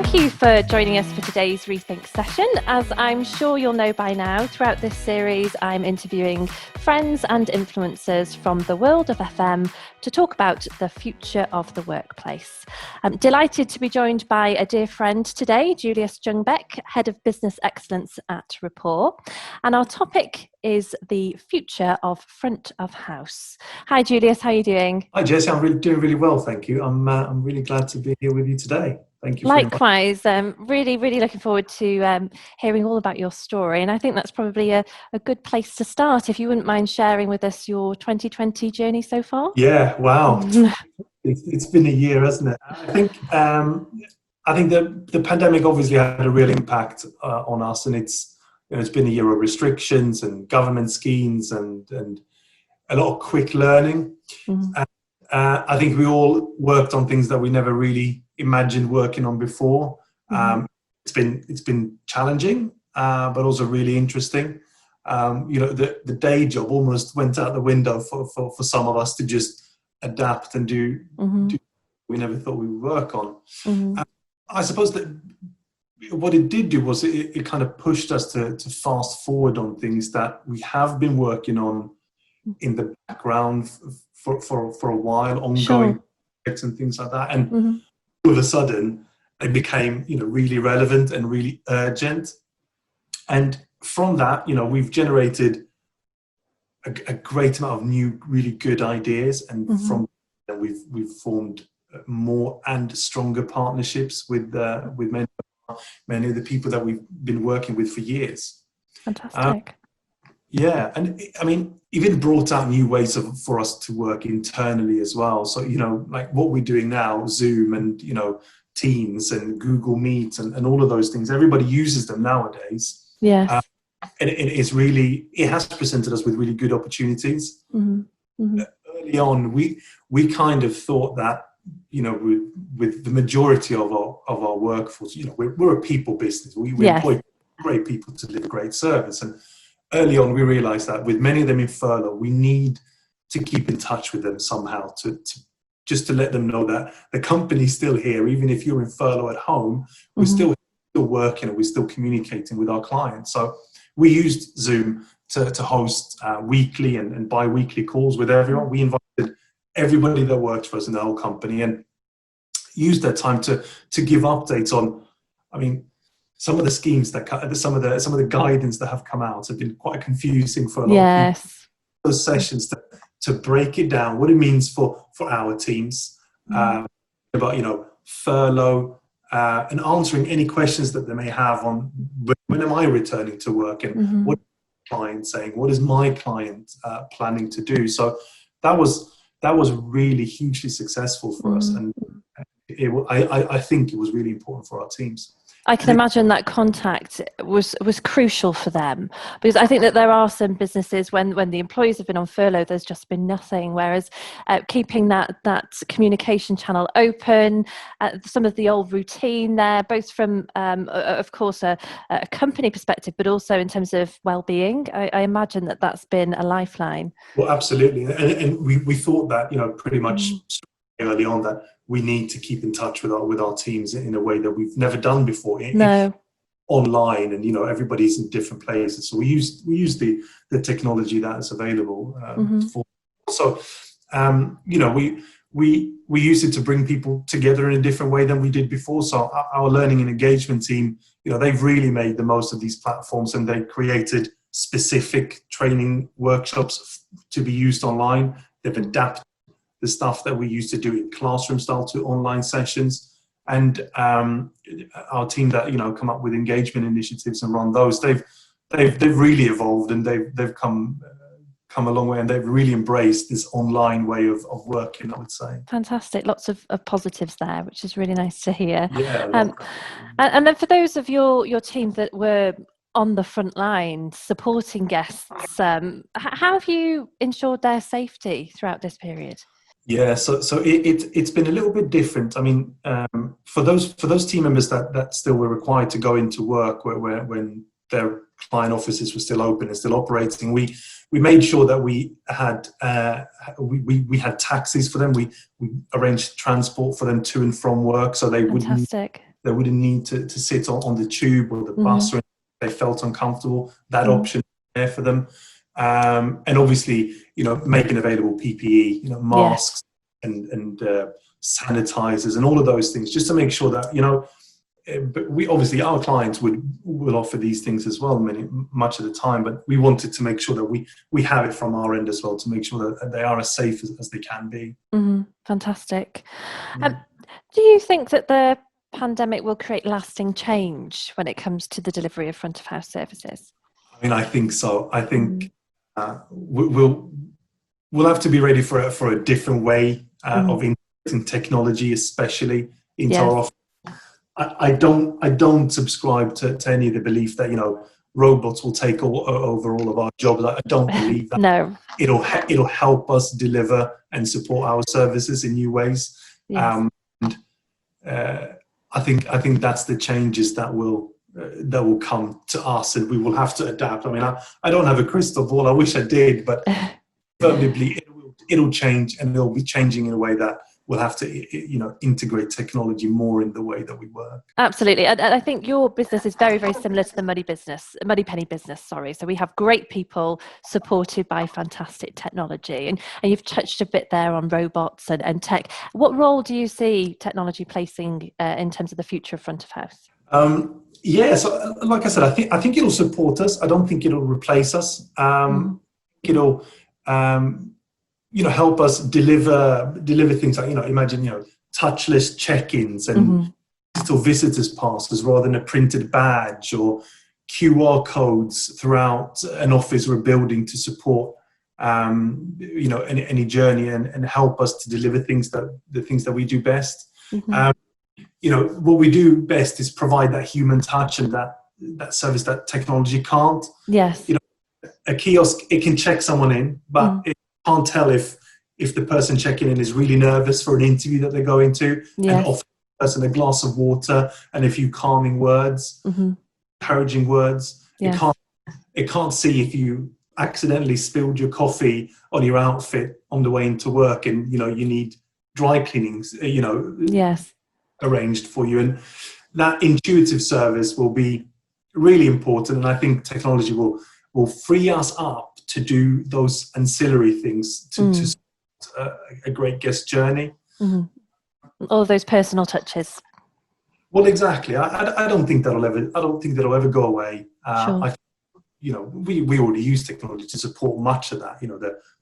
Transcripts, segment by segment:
Thank you for joining us for today's Rethink session. As I'm sure you'll know by now, throughout this series, I'm interviewing friends and influencers from the world of FM to talk about the future of the workplace. I'm delighted to be joined by a dear friend today, Julius Jungbeck, Head of Business Excellence at Rapport. And our topic is the future of front of house. Hi, Julius, how are you doing? Hi, Jess. I'm doing really well, thank you. I'm really glad to be here with you today. Thank you. Likewise, really looking forward to hearing all about your story. And I think that's probably a good place to start. If you wouldn't mind sharing with us your 2020 journey so far. Yeah, wow. It's been a year, hasn't it? I think the pandemic obviously had a real impact on us, and it's been a year of restrictions and government schemes and a lot of quick learning. Mm-hmm. I think we all worked on things that we never really imagined working on before. Mm-hmm. It's been challenging, but also really interesting. The day job almost went out the window for some of us to just adapt and do we never thought we would work on. Mm-hmm. I suppose that what it did do was it kind of pushed us to fast forward on things that we have been working on in the background for a while, ongoing projects and things like that. And all of a sudden, it became really relevant and really urgent. And from that, we've generated a great amount of new, really good ideas. And from that, we've formed more and stronger partnerships with many of the people that we've been working with for years. Fantastic. Yeah, and I mean, even brought out new ways for us to work internally as well. So, like what we're doing now, Zoom and, Teams and Google Meet and all of those things, everybody uses them nowadays. Yes. And it has presented us with really good opportunities. Mm-hmm. Early on, we kind of thought that, with the majority of our workforce, we're a people business. We employ great people to deliver great service. And early on, we realized that with many of them in furlough, we need to keep in touch with them somehow to let them know that the company's still here. Even if you're in furlough at home, we're still working and we're still communicating with our clients. So we used Zoom to host weekly and bi-weekly calls with everyone. We invited everybody that worked for us in the whole company and used that time to give updates on, some of the schemes some of the guidance that have come out have been quite confusing for a lot of people. Those sessions to break it down, what it means for our teams, about furlough and answering any questions that they may have on when am I returning to work and what is my client saying, what is my client planning to do. So that was really hugely successful for us, and I think it was really important for our teams. I can imagine that contact was crucial for them, because I think that there are some businesses when the employees have been on furlough, there's just been nothing. Whereas keeping that communication channel open, some of the old routine there, both from, of course, a company perspective, but also in terms of well-being, I imagine that's been a lifeline. Well, absolutely. And we thought that, pretty much early on that we need to keep in touch with our teams in a way that we've never done before. Online, and everybody's in different places, so we use the technology that is available for. So we use it to bring people together in a different way than we did before. So our learning and engagement team, they've really made the most of these platforms, and they created specific training workshops to be used online. They've adapted the stuff that we used to do in classroom style to online sessions, and our team that come up with engagement initiatives and run those. They've really evolved, and they've come a long way, and they've really embraced this online way of working, I would say. Fantastic, lots of positives there, which is really nice to hear. Yeah. And then for those of your team that were on the front line supporting guests, how have you ensured their safety throughout this period? Yeah, so it's been a little bit different. For those team members that still were required to go into work when their client offices were still open and still operating, we made sure that we had taxis for them. We arranged transport for them to and from work, so they wouldn't they wouldn't need to sit on the tube or the bus, or if they felt uncomfortable, that option is there for them. And obviously, making available PPE, masks and sanitizers and all of those things, just to make sure that, but we obviously, our clients will offer these things as well much of the time, but we wanted to make sure that we have it from our end as well, to make sure that they are as safe as they can be. Fantastic. Do you think that the pandemic will create lasting change when it comes to the delivery of front of house services? I mean, I think so. I think we'll have to be ready for a different way of integrating technology, especially into our office. I don't subscribe to any of the belief that robots will take over all of our jobs. I don't believe that. No, it'll help us deliver and support our services in new ways. Yes. I think that's the changes that will come to us, and we will have to adapt. I mean, I don't have a crystal ball. I wish I did, but firmly believe it'll change, and it'll be changing in a way that we'll have to, integrate technology more in the way that we work. Absolutely. And I think your business is very, very similar to the Moneypenny business, sorry. So we have great people supported by fantastic technology. And you've touched a bit there on robots and tech. What role do you see technology placing in terms of the future of front of house? So like I said, I think it'll support us. I don't think it'll replace us. It'll help us deliver things like, imagine, touchless check-ins and digital visitors passes rather than a printed badge, or QR codes throughout an office or a building to support, any journey and help us to deliver the things that we do best. What we do best is provide that human touch and that service that technology can't. Yes. A kiosk, it can check someone in, but it can't tell if the person checking in is really nervous for an interview that they're going to, and offer the person a glass of water and a few calming words, encouraging words. Yes. It can't see if you accidentally spilled your coffee on your outfit on the way into work, and you need dry cleanings, arranged for you. And that intuitive service will be really important, and I think technology will free us up to do those ancillary things to support a great guest journey. All those personal touches. Well, exactly. I don't think that'll ever go away. Sure. We already use technology to support much of that.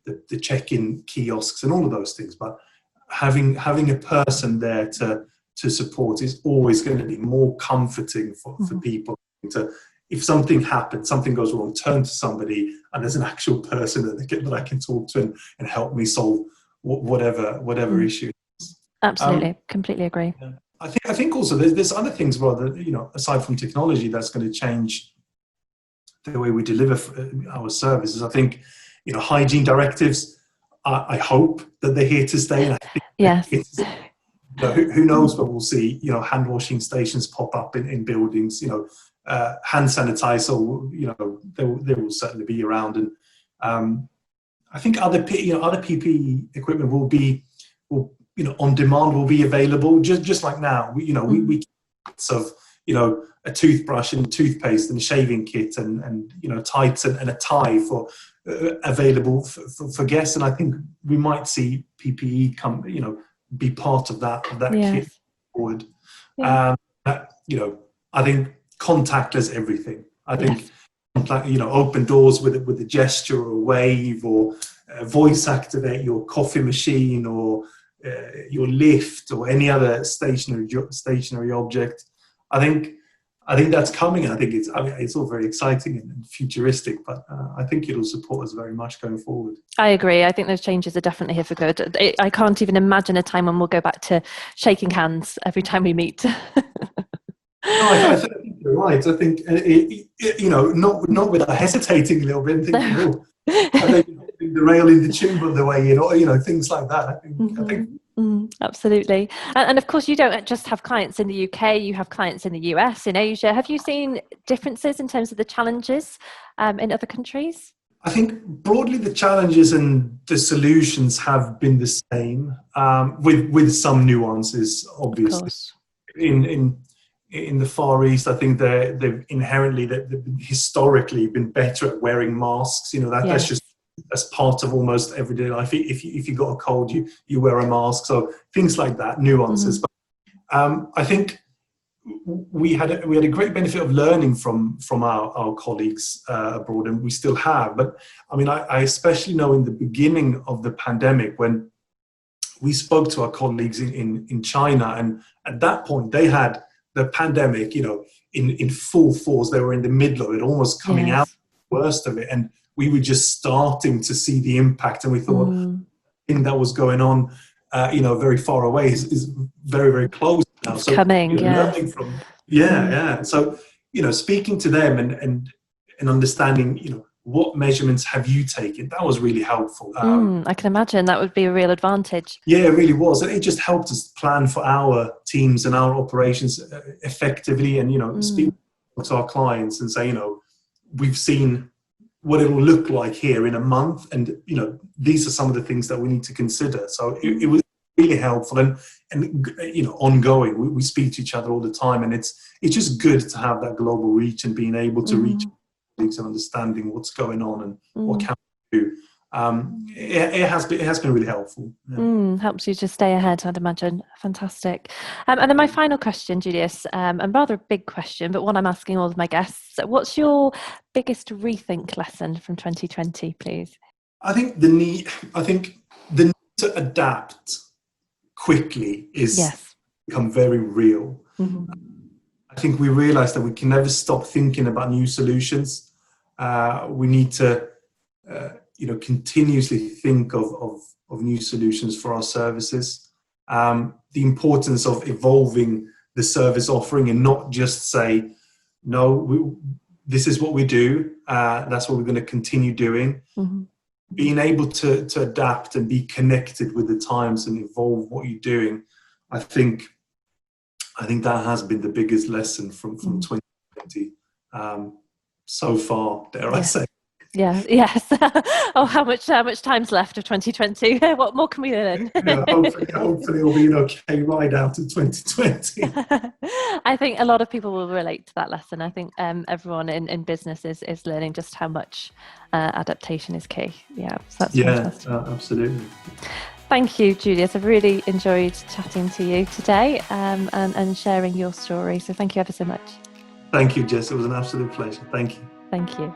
The check-in kiosks and all of those things. But having a person there to support is always going to be more comforting for people. If something happens, something goes wrong, turn to somebody, and there's an actual person that I can talk to and help me solve whatever issue. Absolutely, completely agree. Yeah. I think also there's other things, aside from technology, that's going to change the way we deliver our services. I think, hygiene directives. I hope that they're here to stay. And I think yes. Who knows? But we'll see. Hand washing stations pop up in buildings. Hand sanitizer, they will certainly be around, and I think other PPE equipment will on demand, will be available just like now. We kits of a toothbrush and toothpaste and a shaving kit and tights and a tie for available for guests, and I think we might see PPE come be part of that kit forward. Yeah. I think contactless everything. I think open doors with a gesture or a wave, or voice activate your coffee machine or your lift or any other stationary object. I think that's coming. I think it's all very exciting and futuristic, but I think it'll support us very much going forward. I agree. I think those changes are definitely here for good. I can't even imagine a time when we'll go back to shaking hands every time we meet. I think you're right. I think not without hesitating a little bit, and thinking, I think the rail in the tube on the way in, things like that. I think. Absolutely. And of course, you don't just have clients in the UK, you have clients in the US, in Asia. Have you seen differences in terms of the challenges in other countries? I think broadly the challenges and the solutions have been the same, with some nuances, obviously. in the Far East, I think they've inherently, they've historically been better at wearing masks. That's part of almost everyday life. If you got a cold, you wear a mask. So things like that, nuances. But I think we had a great benefit of learning from our colleagues abroad, and we still have. But I mean, I especially know in the beginning of the pandemic, when we spoke to our colleagues in China, and at that point they had the pandemic, in full force. They were in the middle of it, almost coming out the worst of it, and we were just starting to see the impact. And we thought, the thing that was going on, very far away is very, very close now. It's so coming, learning from, So, speaking to them and understanding, what measurements have you taken? That was really helpful. I can imagine that would be a real advantage. Yeah, it really was. And it just helped us plan for our teams and our operations effectively, and, speak to our clients and say, we've seen what it will look like here in a month, and, these are some of the things that we need to consider. So it was really helpful, and ongoing. We speak to each other all the time, and it's just good to have that global reach and being able to reach and understanding what's going on and what can we do. It has been really helpful. Helps you to stay ahead, I'd imagine. Fantastic. And then my final question, Julius, and rather a big question, but one I'm asking all of my guests. What's your biggest rethink lesson from 2020, please? I think the need to adapt quickly is become very real. I think we realize that we can never stop thinking about new solutions. We need to continuously think of new solutions for our services. The importance of evolving the service offering and not just say, no, this is what we do. That's what we're going to continue doing. Being able to adapt and be connected with the times and evolve what you're doing. I think that has been the biggest lesson from 2020 so far, dare I say. Yeah, yes. Oh, how much time's left of 2020? What more can we learn? Hopefully it'll be an okay ride out of 2020. I think a lot of people will relate to that lesson. I think everyone in business is learning just how much adaptation is key. Yeah, so that's fantastic. Absolutely. Thank you, Julius. I've really enjoyed chatting to you today and sharing your story. So thank you ever so much. Thank you, Jess. It was an absolute pleasure. Thank you. Thank you.